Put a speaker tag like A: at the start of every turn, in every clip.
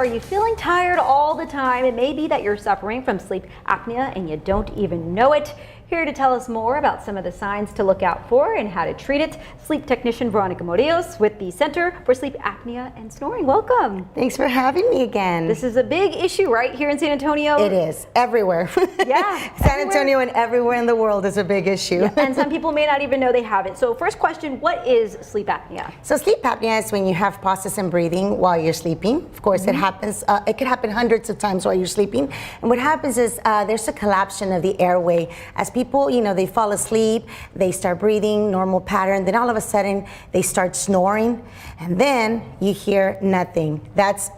A: Are you feeling tired all the time? It may be that you're suffering from sleep apnea and you don't even know it. Here to tell us more about some of the signs to look out for and how to treat it, sleep technician Veronica Morillos with the Center for Sleep Apnea and Snoring. Welcome.
B: Thanks for having me again.
A: This is a big issue right here in San Antonio.
B: It is everywhere.
A: Yeah.
B: San Antonio and everywhere in the world is a big issue.
A: Yeah, and some people may not even know they have it. So first question, what is sleep apnea?
B: So sleep apnea is when you have pauses in breathing while you're sleeping. Of course, it happens. It could happen hundreds of times while you're sleeping. And what happens is there's a collapsion of the airway. As people, they fall asleep, they start breathing, normal pattern, then all of a sudden they start snoring, and then you hear nothing. That's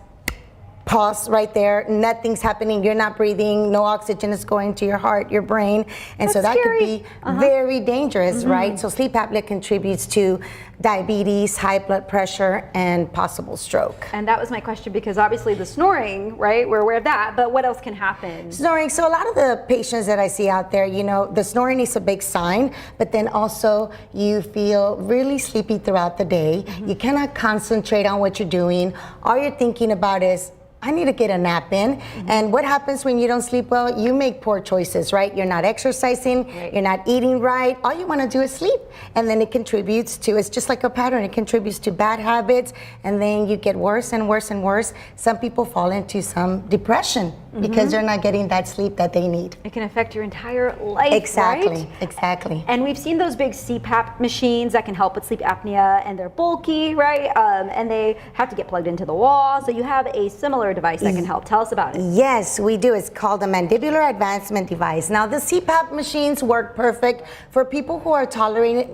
B: pause right there. Nothing's happening. You're not breathing. No oxygen is going to your heart, your brain. And
A: That's
B: so that
A: scary.
B: could be very dangerous, right? So sleep apnea contributes to diabetes, high blood pressure, and possible stroke.
A: And that was my question because obviously the snoring, right? We're aware of that, but what else can happen?
B: Snoring. So a lot of the patients that I see out there, the snoring is a big sign, but then also you feel really sleepy throughout the day. You cannot concentrate on what you're doing. All you're thinking about is, I need to get a nap in. And what happens when you don't sleep well? You make poor choices, right? You're not exercising, you're not eating right. All you want to do is sleep. And then it contributes to, it's just like a pattern. It contributes to bad habits. And then you get worse and worse and worse. Some people fall into some depression because they're not getting that sleep that they need.
A: It can affect your entire life,
B: Exactly,
A: right?
B: exactly.
A: And we've seen those big CPAP machines that can help with sleep apnea, and they're bulky, right? And they have to get plugged into the wall. So you have a similar device that can help. Tell us about it.
B: Yes, we do. It's called a mandibular advancement device. Now, the CPAP machines work perfect for people who are tolerating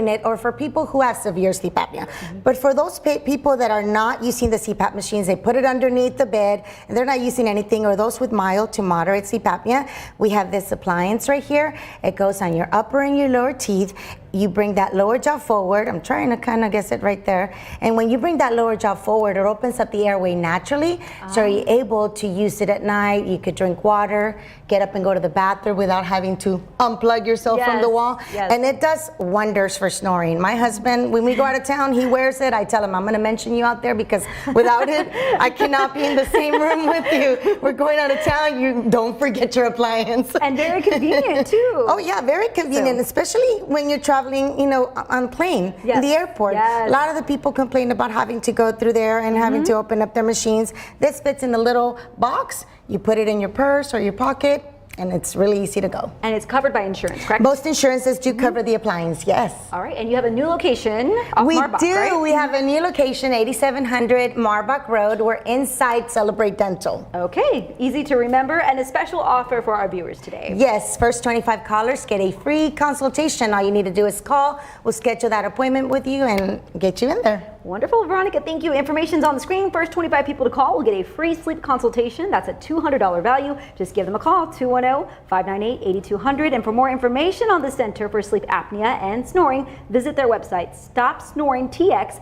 B: it, or for people who have severe sleep apnea. But for those people that are not using the CPAP machines, they put it underneath the bed and they're not using anything, or those with mild to moderate sleep apnea, we have this appliance right here. It goes on your upper and your lower teeth. You bring that lower jaw forward. I'm trying to kind of guess it right there. And when you bring that lower jaw forward, it opens up the airway naturally. So you're able to use it at night. You could drink water, get up and go to the bathroom without having to unplug yourself from the wall.
A: Yes.
B: And it does wonders for snoring. My husband, when we go out of town, he wears it. I tell him, I'm going to mention you out there because without it, I cannot be in the same room with you. We're going out of town. You don't forget your appliance.
A: And very convenient too.
B: Oh yeah, very convenient, especially when you're traveling, on a plane, in the airport. A lot of the people complain about having to go through there and having to open up their machines. This fits in a little box. You put it in your purse or your pocket, and it's really easy to go.
A: And it's covered by insurance, correct?
B: Most insurances do cover the appliance, yes.
A: All right, and you have a new location off Marbach,
B: We do.
A: right?
B: We have a new location, 8700 Marbach Road. We're inside Celebrate Dental.
A: Okay, easy to remember, and a special offer for our viewers today.
B: Yes, first 25 callers get a free consultation. All you need to do is call. We'll schedule that appointment with you and get you in there.
A: Wonderful, Veronica, thank you. Information's on the screen. First 25 people to call will get a free sleep consultation. That's a $200 value. Just give them a call, 210-598-8200. And for more information on the Center for Sleep Apnea and Snoring, visit their website, stopsnoringtx.com.